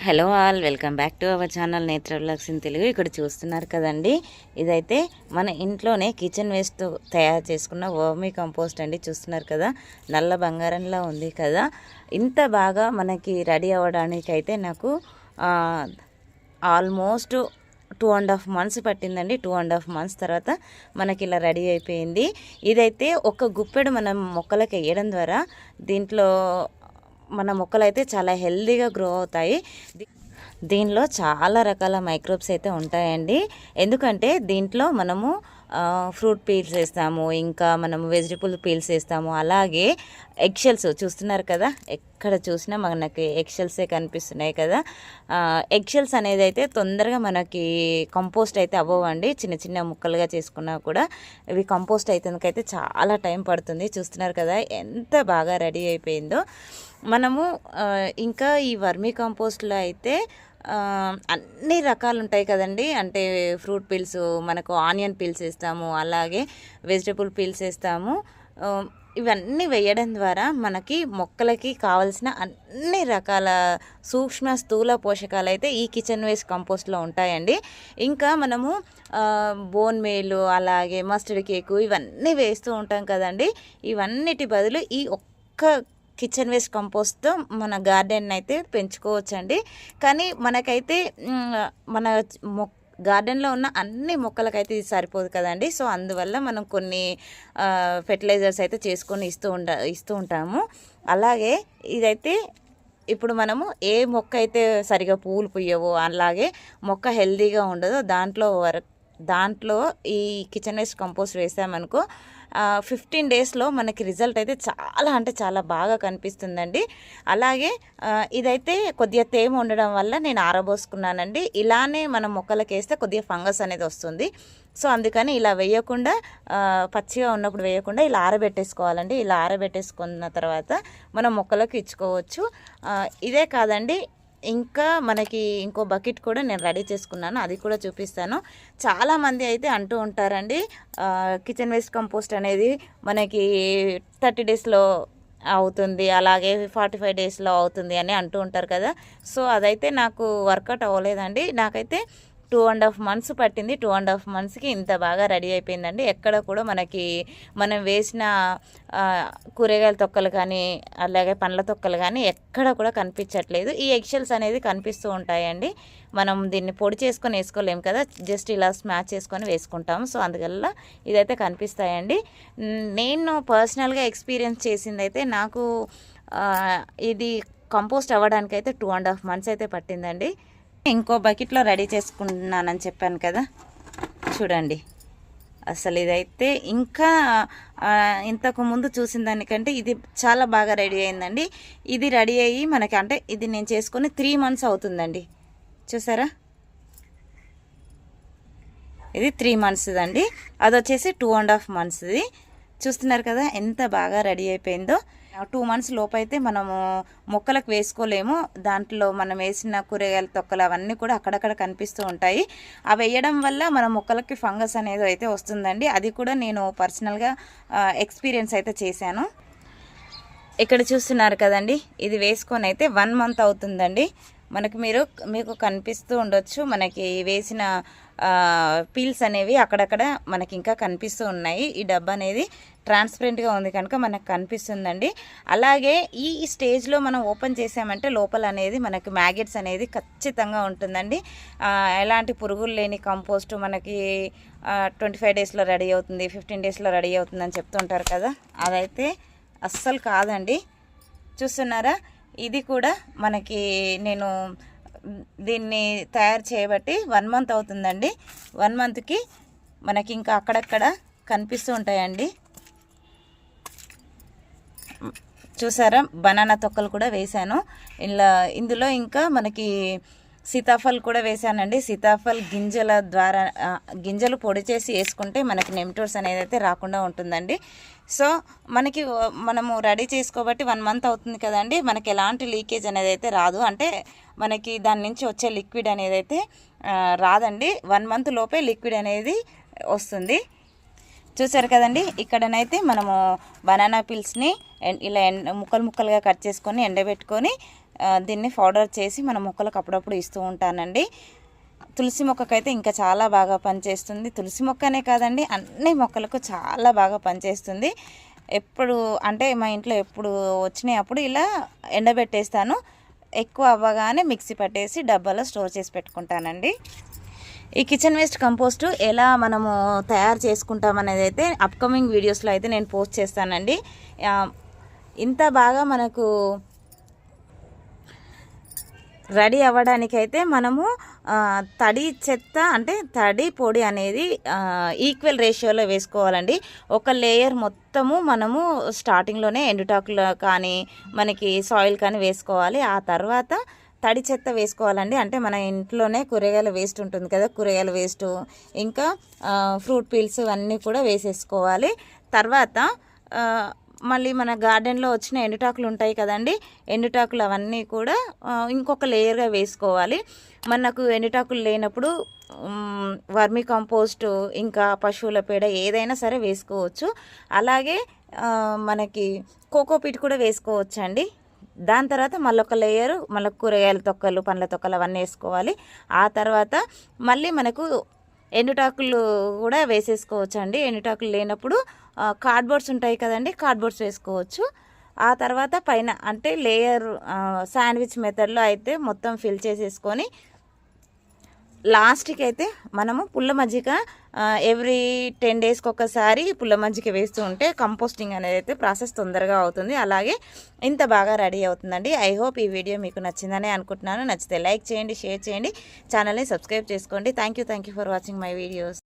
Hello all, welcome back to our channel నేత్ర vlogs in Telugu. ఇక్కడ చూస్తున్నారు కదండి, ఇదైతే మన ఇంట్లోనే కిచెన్ వేస్ట్ తయారు చేసుకున్న వర్మీ కంపోస్ట్ అండి. చూస్తున్నారు కదా, నల్ల బంగారంలా ఉంది కదా. ఇంత బాగా మనకి రెడీ అవ్వడానికి అయితే నాకు ఆల్మోస్ట్ 2.5 months పట్టిందండి. 2.5 months తర్వాత మనకి ఇలా రెడీ అయిపోయింది. ఇదైతే ఒక గుప్పెడు మనం మొక్కలకు వేయడం ద్వారా దీంట్లో మన మొక్కలు అయితే చాలా హెల్దీగా గ్రో అవుతాయి. దీనిలో చాలా రకాల మైక్రోబ్స్ అయితే ఉంటాయండి. ఎందుకంటే దీంట్లో మనము ఫ్రూట్ పీల్స్ వేస్తాము, ఇంకా మనము వెజిటబుల్ పీల్స్ వేస్తాము, అలాగే ఎగ్షెల్స్ చూస్తున్నారు కదా, ఎక్కడ చూసినా మనకి ఎగ్షెల్సే కనిపిస్తున్నాయి కదా. ఎగ్షెల్స్ అనేది అయితే తొందరగా మనకి కంపోస్ట్ అయితే అవ్వవండి. చిన్న చిన్న ముక్కలుగా చేసుకున్నా కూడా ఇవి కంపోస్ట్ అయితే చాలా టైం పడుతుంది. చూస్తున్నారు కదా ఎంత బాగా రెడీ అయిపోయిందో. మనము ఇంకా ఈ వర్మీ కంపోస్ట్లో అయితే అన్ని రకాలు ఉంటాయి కదండి. అంటే ఫ్రూట్ పీల్స్, మనకు ఆనియన్ పీల్స్ వేస్తాము, అలాగే వెజిటబుల్ పీల్స్ వేస్తాము. ఇవన్నీ వేయడం ద్వారా మనకి మొక్కలకి కావాల్సిన అన్ని రకాల సూక్ష్మ స్థూల పోషకాలు అయితే ఈ కిచెన్ వేస్ట్ కంపోస్ట్లో ఉంటాయండి. ఇంకా మనము బోన్ మేలు, అలాగే మస్టర్డ్ కేకు ఇవన్నీ వేస్తూ ఉంటాం కదండి. ఇవన్నిటి బదులు ఈ ఒక్క కిచెన్ వేస్ట్ కంపోస్ట్తో మన గార్డెన్ అయితే పెంచుకోవచ్చండి. కానీ మనకైతే మన గార్డెన్లో ఉన్న అన్ని మొక్కలకైతే ఇది సరిపోదు కదండి. సో అందువల్ల మనం కొన్ని ఫెర్టిలైజర్స్ అయితే చేసుకొని ఇస్తూ ఉంటాము. అలాగే ఇదైతే ఇప్పుడు మనము ఏ మొక్క అయితే సరిగా పూలు పుయ్యవో, అలాగే మొక్క హెల్దీగా ఉండదో దాంట్లో ఈ కిచెన్ వేస్ట్ కంపోస్ట్ వేసామనుకో 15 daysలో మనకి రిజల్ట్ అయితే చాలా అంటే చాలా బాగా కనిపిస్తుందండి. అలాగే ఇదైతే కొద్దిగా తేమ ఉండడం వల్ల నేను ఆరబోసుకున్నానండి. ఇలానే మనం మొక్కలకి వేస్తే కొద్దిగా ఫంగస్ అనేది వస్తుంది. సో అందుకని ఇలా వేయకుండా, పచ్చిగా ఉన్నప్పుడు వేయకుండా ఇలా ఆరబెట్టేసుకోవాలండి. ఇలా ఆరబెట్టేసుకున్న తర్వాత మనం మొక్కలకు ఇచ్చుకోవచ్చు. ఇదే కాదండి, ఇంకా మనకి ఇంకో బకెట్ కూడా నేను రెడీ చేసుకున్నాను, అది కూడా చూపిస్తాను. చాలామంది అయితే అంటూ ఉంటారండి, కిచెన్ వేస్ట్ కంపోస్ట్ అనేది మనకి 30 daysలో అవుతుంది, అలాగే 45 daysలో అవుతుంది అని అంటూ ఉంటారు కదా. సో అదైతే నాకు వర్కౌట్ అవ్వలేదండి. నాకైతే 2.5 months పట్టింది. 2.5 monthsకి ఇంత బాగా రెడీ అయిపోయిందండి. ఎక్కడ కూడా మనకి మనం వేసిన కూరగాయల తొక్కలు కానీ, అలాగే పండ్ల తొక్కలు కానీ ఎక్కడ కూడా కనిపించట్లేదు. ఈ ఎగ్షెల్స్ అనేది కనిపిస్తూ ఉంటాయండి. మనం దీన్ని పొడి చేసుకొని వేసుకోలేము కదా, జస్ట్ ఇలా స్మాచ్ చేసుకొని వేసుకుంటాము. సో అందువల్ల ఇదైతే కనిపిస్తాయండి. నేను పర్సనల్గా ఎక్స్పీరియన్స్ చేసింది అయితే నాకు ఇది కంపోస్ట్ అవ్వడానికైతే 2.5 months అయితే పట్టిందండి. ఇంకో బకెట్లో రెడీ చేసుకున్నానని చెప్పాను కదా, చూడండి అసలు ఇదైతే ఇంకా ఇంతకు ముందు చూసిన దానికంటే ఇది చాలా బాగా రెడీ అయిందండి. ఇది రెడీ అయ్యి మనకి, అంటే ఇది నేను చేసుకొని 3 months అవుతుందండి. చూసారా, ఇది 3 months అండి. అది వచ్చేసి 2.5 monthsది. చూస్తున్నారు కదా ఎంత బాగా రెడీ అయిపోయిందో. 2 months లోపు అయితే మనము మొక్కలకు వేసుకోలేము. దాంట్లో మనం వేసిన కూరగాయల తొక్కలు అవన్నీ కూడా అక్కడక్కడ కనిపిస్తూ ఉంటాయి. అవి వేయడం వల్ల మన మొక్కలకి ఫంగస్ అనేది అయితే వస్తుందండి. అది కూడా నేను పర్సనల్గా ఎక్స్పీరియన్స్ అయితే చేశాను. ఇక్కడ చూస్తున్నారు కదండి, ఇది వేసుకొని అయితే 1 month అవుతుందండి. మీకు కనిపిస్తూ ఉండొచ్చు, మనకి వేసిన పీల్స్ అనేవి అక్కడక్కడ మనకి ఇంకా కనిపిస్తూ ఉన్నాయి. ఈ డబ్బా అనేది ట్రాన్స్పరెంట్గా ఉంది కనుక మనకు కనిపిస్తుందండి. అలాగే ఈ స్టేజ్లో మనం ఓపెన్ చేసామంటే లోపల అనేది మనకి మ్యాగెట్స్ అనేది ఖచ్చితంగా ఉంటుందండి. ఎలాంటి పురుగులు లేని కంపోస్ట్ మనకి 25 daysలో రెడీ అవుతుంది, 15 daysలో రెడీ అవుతుందని చెప్తుంటారు కదా, అదైతే అస్సలు కాదండి. చూస్తున్నారా, ఇది కూడా మనకి నేను దీన్ని తయారు చేయబట్టి 1 month అవుతుందండి. 1 monthకి మనకి ఇంకా అక్కడక్కడ కనిపిస్తూ ఉంటాయండి. చూసారా, బనానా తొక్కలు కూడా వేశాను ఇందులో. ఇంకా మనకి సీతాఫల్ కూడా వేసానండి. సీతాఫల్ గింజలు పొడి చేసి వేసుకుంటే మనకి నెమ్టోడ్స్ అనేది అయితే రాకుండా ఉంటుందండి. సో మనము రెడీ చేసుకోబట్టి 1 month అవుతుంది కదండి, మనకి ఎలాంటి లీకేజ్ అనేది అయితే రాదు. అంటే మనకి దాని నుంచి వచ్చే లిక్విడ్ అనేది అయితే రాదండి. 1 month లోపే లిక్విడ్ అనేది వస్తుంది. చూసారు కదండి, ఇక్కడనైతే మనము బనానా పీల్స్ని ఇలా ముక్కలుగా కట్ చేసుకొని ఎండబెట్టుకొని దీన్ని పౌడర్ చేసి మన మొక్కలకు అప్పుడప్పుడు ఇస్తూ ఉంటానండి. తులసి మొక్కకైతే ఇంకా చాలా బాగా పనిచేస్తుంది. తులసి మొక్కనే కాదండి, అన్ని మొక్కలకు చాలా బాగా పనిచేస్తుంది. ఎప్పుడు అంటే మా ఇంట్లో ఎప్పుడు వచ్చినాయి అప్పుడు ఇలా ఎండబెట్టేస్తాను. ఎక్కువ అవ్వగానే మిక్సీ పట్టేసి డబ్బాలో స్టోర్ చేసి పెట్టుకుంటానండి. ఈ కిచెన్ వేస్ట్ కంపోస్టు ఎలా మనము తయారు చేసుకుంటాం అనేది అయితే అప్కమింగ్ వీడియోస్లో అయితే నేను పోస్ట్ చేస్తానండి. ఇంత బాగా మనకు రెడీ అవ్వడానికైతే మనము తడి చెత్త అంటే తడి పొడి అనేది ఈక్వల్ రేషియోలో వేసుకోవాలండి. ఒక లేయర్ మొత్తము మనము స్టార్టింగ్లోనే ఎండుటాకులు కానీ మనకి సాయిల్ కానీ వేసుకోవాలి. ఆ తర్వాత తడి చెత్త వేసుకోవాలండి. అంటే మన ఇంట్లోనే కూరగాయల వేస్ట్ ఉంటుంది కదా, కూరగాయల వేస్ట్ ఇంకా ఫ్రూట్ పీల్స్ అన్నీ కూడా వేసేసుకోవాలి. తర్వాత మళ్ళీ మన గార్డెన్లో వచ్చిన ఎండుటాకులు ఉంటాయి కదండి, ఎండుటాకులు అవన్నీ కూడా ఇంకొక లేయర్గా వేసుకోవాలి. మనకు ఎండుటాకులు లేనప్పుడు వర్మీ కంపోస్ట్ ఇంకా పశువుల పేడ ఏదైనా సరే వేసుకోవచ్చు. అలాగే మనకి కోకోపీట్ కూడా వేసుకోవచ్చు అండి. దాని తర్వాత మళ్ళొక లేయరు మళ్ళీ కూరగాయల తొక్కలు పండ్ల తొక్కలు అవన్నీ వేసుకోవాలి. ఆ తర్వాత మళ్ళీ మనకు ఎండుటాకులు కూడా వేసేసుకోవచ్చు అండి. ఎండుటాకులు లేనప్పుడు కార్డ్బోర్డ్స్ ఉంటాయి కదండి, కార్డ్బోర్డ్స్ వేసుకోవచ్చు. ఆ తర్వాత పైన అంటే లేయర్ శాండ్విచ్ మెథడ్లో అయితే మొత్తం ఫిల్ చేసేసుకొని లాస్ట్కి అయితే మనము పుల్ల మజ్జిగ ఎవ్రీ 10 డేస్కి ఒకసారి పుల్ల మజ్జిగ వేస్తూ ఉంటే కంపోస్టింగ్ అనేది అయితే ప్రాసెస్ తొందరగా అవుతుంది. అలాగే ఇంత బాగా రెడీ అవుతుందండి. ఐ హోప్ ఈ వీడియో మీకు నచ్చిందని అనుకుంటున్నాను. నచ్చితే లైక్ చేయండి, షేర్ చేయండి, ఛానల్ని సబ్స్క్రైబ్ చేసుకోండి. Thank you for watching my videos.